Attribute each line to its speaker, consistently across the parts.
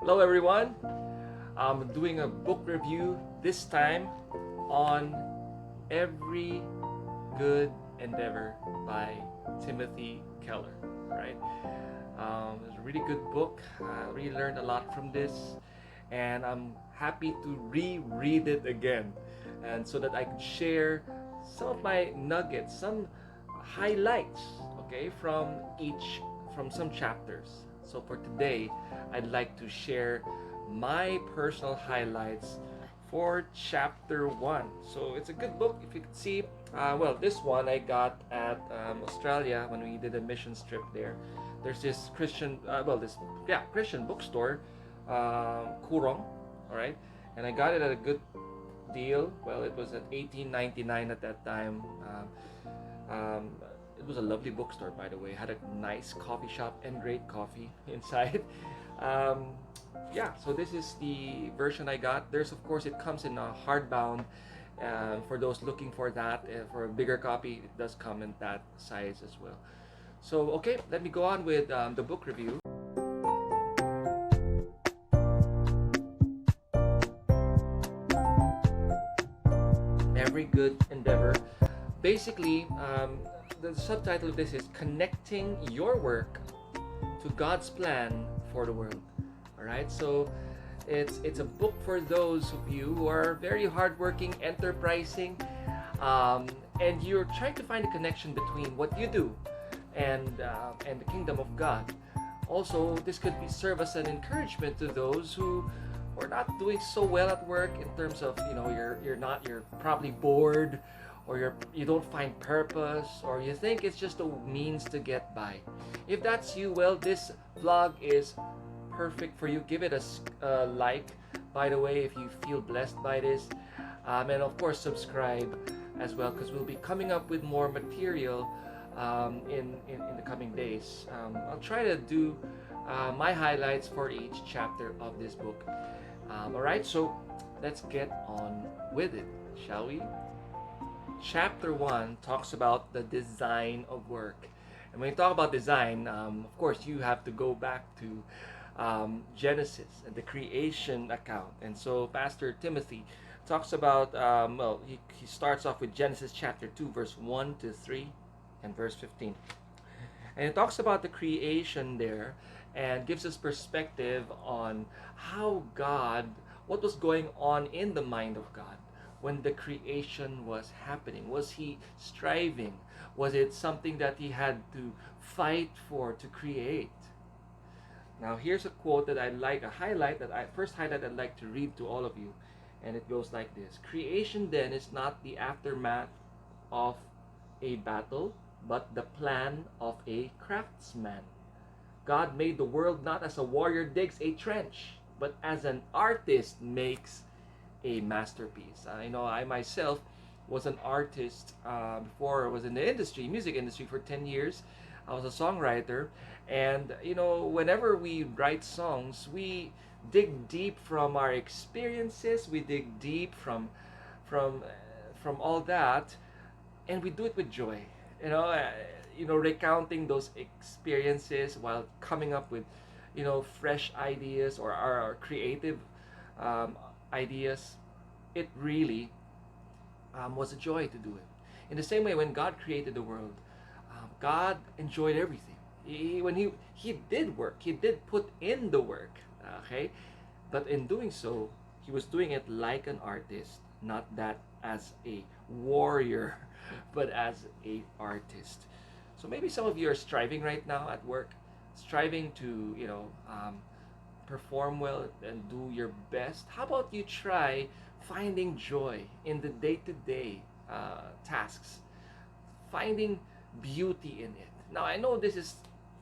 Speaker 1: Hello everyone. I'm doing a book review this time on Every Good Endeavor by Timothy Keller. Right? It's a really good book. I really learned a lot from this, and I'm happy to reread it again, and so that I can share some of my nuggets, some highlights, okay, from some chapters. So for today, I'd like to share my personal highlights for chapter 1. So it's a good book. If you could see, this one I got at Australia when we did a mission trip there. There's this Christian bookstore, Kurong, all right, and I got it at a good deal. Well, it was at 18.99 at that time. Um, it was a lovely bookstore, by the way. It had a nice coffee shop and great coffee inside. Um, so this is the version I got. There's, of course, it comes in a hardbound. For those looking for that, for a bigger copy, it does come in that size as well. So, okay, let me go on with the book review. Every Good Endeavor. Basically, the subtitle of this is Connecting Your Work to God's Plan for the World. All right, so it's a book for those of you who are very hardworking, enterprising, and you're trying to find a connection between what you do and the kingdom of God. Also, this could serve as an encouragement to those who are not doing so well at work, in terms of, you're probably bored, or you don't find purpose, or you think it's just a means to get by. If that's you, well, this vlog is perfect for you. Give it a like, by the way, if you feel blessed by this, and of course subscribe as well, because we'll be coming up with more material in the coming days. I'll try to do my highlights for each chapter of this book. Alright, so let's get on with it, shall we? Chapter 1 talks about the design of work. And when you talk about design, of course, you have to go back to Genesis and the creation account. And so Pastor Timothy talks about, he starts off with Genesis chapter 2, verse 1 to 3 and verse 15. And it talks about the creation there and gives us perspective on what was going on in the mind of God when the creation was happening. Was he striving? Was it something that he had to fight for to create? Now here's a quote that I'd like I'd like to read to all of you, and it goes like this: Creation then is not the aftermath of a battle, but the plan of a craftsman. God made the world not as a warrior digs a trench, but as an artist makes a masterpiece. I myself was an artist before I was in the music industry for 10 years. I was a songwriter, and whenever we write songs, we dig deep from our experiences, we dig deep from all that, and we do it with joy. Recounting those experiences while coming up with fresh ideas, or our creative ideas. It really was a joy to do it. In the same way, when God created the world, God enjoyed everything. He did work, he did put in the work, okay, but in doing so, he was doing it like an artist, not that as a warrior, but as a artist. So maybe some of you are striving right now at work, striving to perform well and do your best. How about you try finding joy in the day-to-day tasks, finding beauty in it? Now, I know this is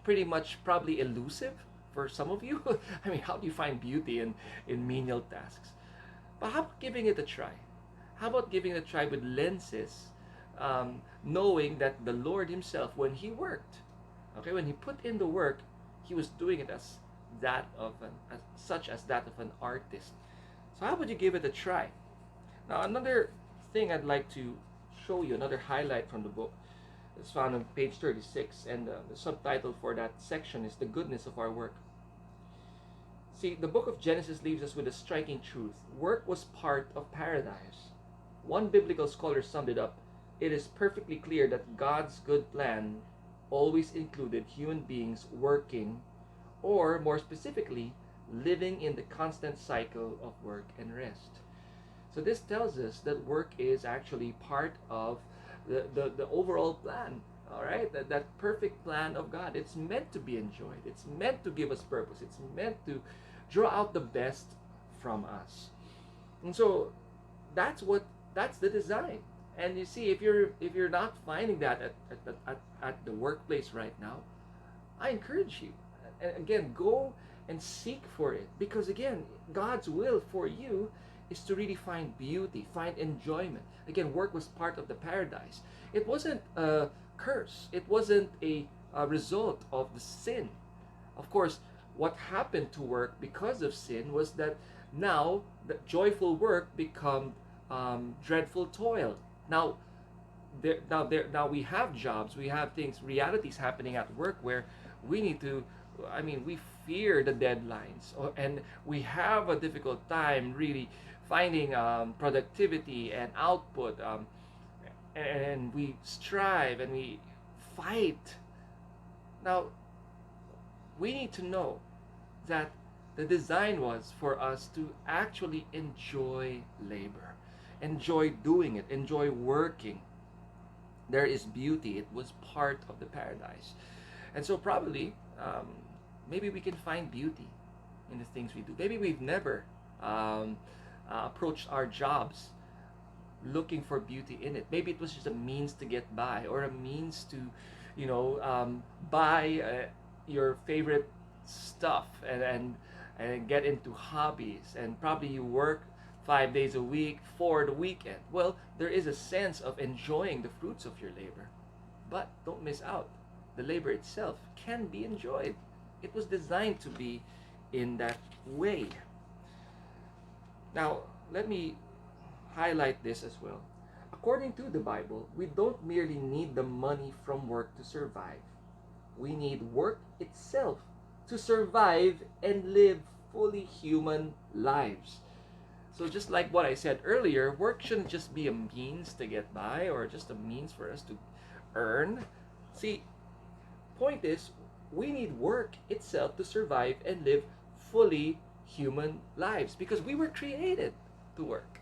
Speaker 1: pretty much probably elusive for some of you. I mean, how do you find beauty in menial tasks? But how about giving it a try? How about giving it a try with lenses, knowing that the Lord himself, when he worked, when he put in the work, he was doing it as that of an artist. So how would you give it a try? Now, another thing I'd like to show you, another highlight from the book, is found on page 36, and the subtitle for that section is The Goodness of Our Work. See, the book of Genesis leaves us with a striking truth. Work was part of paradise. One biblical scholar summed it up. It is perfectly clear that God's good plan always included human beings working, or more specifically, living in the constant cycle of work and rest. So this tells us that work is actually part of the overall plan. All right, that perfect plan of God. It's meant to be enjoyed. It's meant to give us purpose. It's meant to draw out the best from us. And so that's the design. And you see, if you're not finding that at the workplace right now, I encourage you. And again, go and seek for it, because again, God's will for you is to really find beauty, find enjoyment. Again, work was part of the paradise. It wasn't a curse. It wasn't a result of the sin. Of course, what happened to work because of sin was that now the joyful work become dreadful toil. Now, now we have jobs, we have things, realities happening at work where we need to. I mean, we fear the deadlines, and we have a difficult time really finding productivity and output, and we strive and we fight. Now, we need to know that the design was for us to actually enjoy labor, enjoy doing it, enjoy working. There is beauty. It was part of the paradise. And so probably, maybe we can find beauty in the things we do. Maybe we've never approached our jobs looking for beauty in it. Maybe it was just a means to get by, or a means to, buy your favorite stuff, and get into hobbies. And probably you work 5 days a week for the weekend. Well, there is a sense of enjoying the fruits of your labor. But don't miss out. The labor itself can be enjoyed. It was designed to be in that way. Now, let me highlight this as well. According to the Bible, we don't merely need the money from work to survive. We need work itself to survive and live fully human lives. So just like what I said earlier, work shouldn't just be a means to get by, or just a means for us to earn. See, point is, we need work itself to survive and live fully human lives, because we were created to work.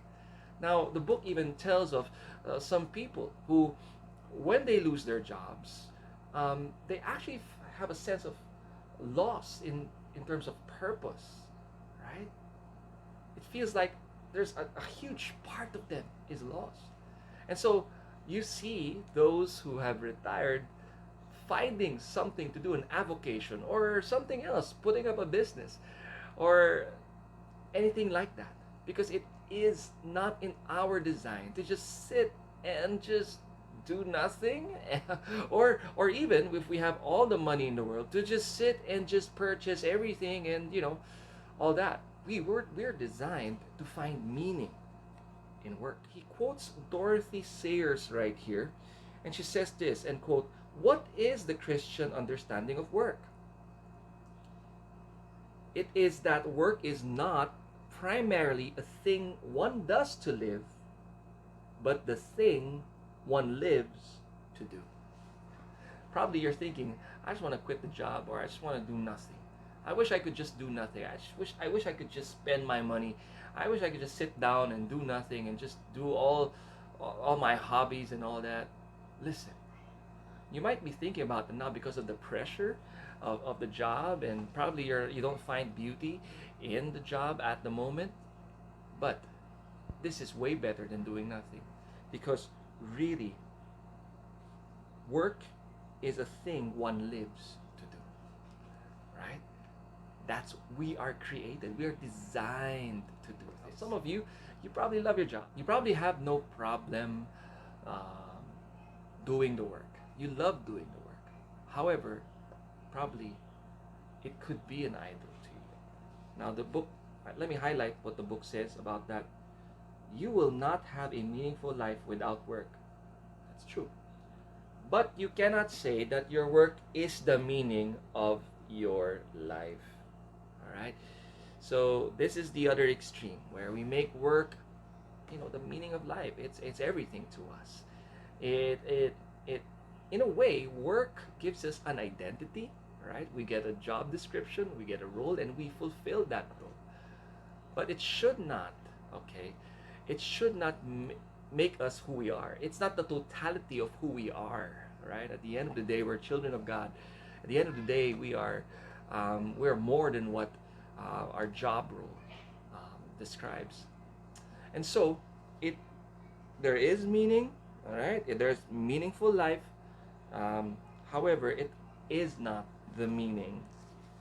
Speaker 1: Now, the book even tells of some people who, when they lose their jobs, they actually have a sense of loss in terms of purpose, right? It feels like there's a huge part of them is lost. And so you see those who have retired finding something to do, an avocation or something else, putting up a business or anything like that, because it is not in our design to just sit and just do nothing, or even if we have all the money in the world, to just sit and just purchase everything, and all that. We're designed to find meaning in work. He quotes Dorothy Sayers right here, and she says this, and quote, "What is the Christian understanding of work? It is that work is not primarily a thing one does to live, but the thing one lives to do." Probably you're thinking, I just want to quit the job, or I just want to do nothing. I wish I could just do nothing. I wish I could just spend my money. I wish I could just sit down and do nothing and just do all my hobbies and all that. Listen, you might be thinking about it now because of the pressure of the job, and probably you don't find beauty in the job at the moment. But this is way better than doing nothing, because really, work is a thing one lives to do, right? We are created, we are designed to do this. Some of you probably love your job. You probably have no problem doing the work. You love doing the work. However, probably it could be an idol to you. Now, the book, let me highlight what the book says about that. You will not have a meaningful life without work. That's true. But you cannot say that your work is the meaning of your life. All right? So this is the other extreme where we make work, the meaning of life. It's everything to us. It in a way, work gives us an identity, right? We get a job description, we get a role, and we fulfill that role. But it should not, okay? It should not make us who we are. It's not the totality of who we are, right? At the end of the day, we're children of God. At the end of the day, we're more than what our job role describes. And so, it there is meaning, all right? There's meaningful life. However, it is not the meaning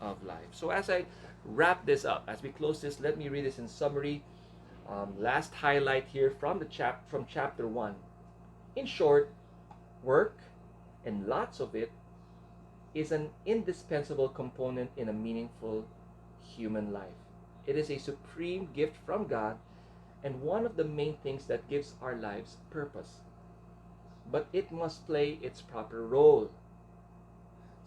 Speaker 1: of life. So as I wrap this up, as we close this, let me read this in summary. Last highlight here from chapter 1. In short, work, and lots of it, is an indispensable component in a meaningful human life. It is a supreme gift from God and one of the main things that gives our lives purpose. But it must play its proper role,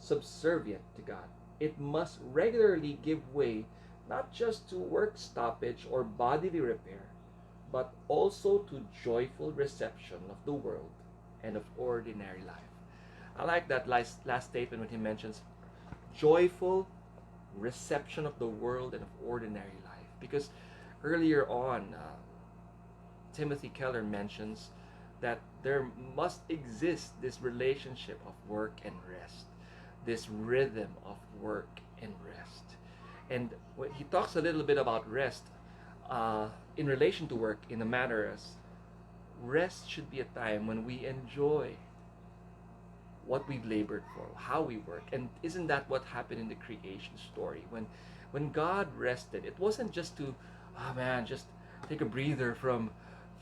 Speaker 1: subservient to God. It must regularly give way not just to work stoppage or bodily repair, but also to joyful reception of the world and of ordinary life. I like that last statement when he mentions joyful reception of the world and of ordinary life. Because earlier on, Timothy Keller mentions that there must exist this relationship of work and rest, this rhythm of work and rest. And when he talks a little bit about rest in relation to work in a manner as rest should be a time when we enjoy what we've labored for, how we work. And isn't that what happened in the creation story? When God rested, it wasn't just to, just take a breather from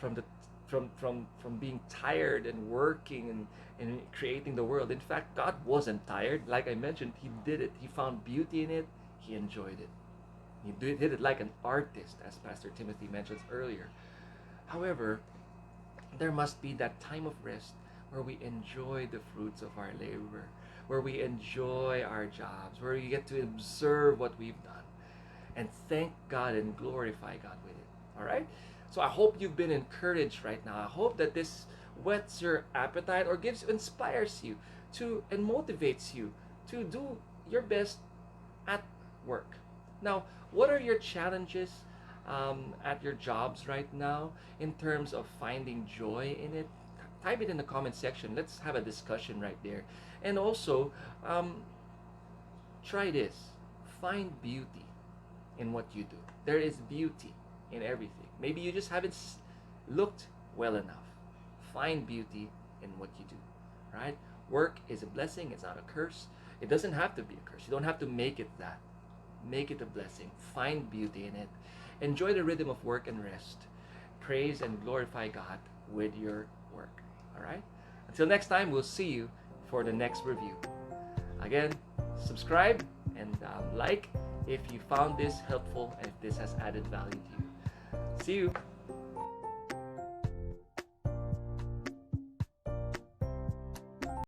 Speaker 1: the from being tired and working and creating the world. In fact, God wasn't tired. Like I mentioned, he did it. He found beauty in it. He enjoyed it. He did it like an artist, as Pastor Timothy mentioned earlier. However, there must be that time of rest where we enjoy the fruits of our labor, where we enjoy our jobs, where we get to observe what we've done and thank God and glorify God with it. All right? So I hope you've been encouraged right now. I hope that this whets your appetite or inspires you to and motivates you to do your best at work. Now, what are your challenges at your jobs right now in terms of finding joy in it? Type it in the comment section. Let's have a discussion right there. And also, try this. Find beauty in what you do. There is beauty in everything. Maybe you just haven't looked well enough. Find beauty in what you do, right? Work is a blessing. It's not a curse. It doesn't have to be a curse. You don't have to make it that. Make it a blessing. Find beauty in it. Enjoy the rhythm of work and rest. Praise and glorify God with your work. All right? Until next time, we'll see you for the next review. Again, subscribe and like if you found this helpful and if this has added value to you. See you.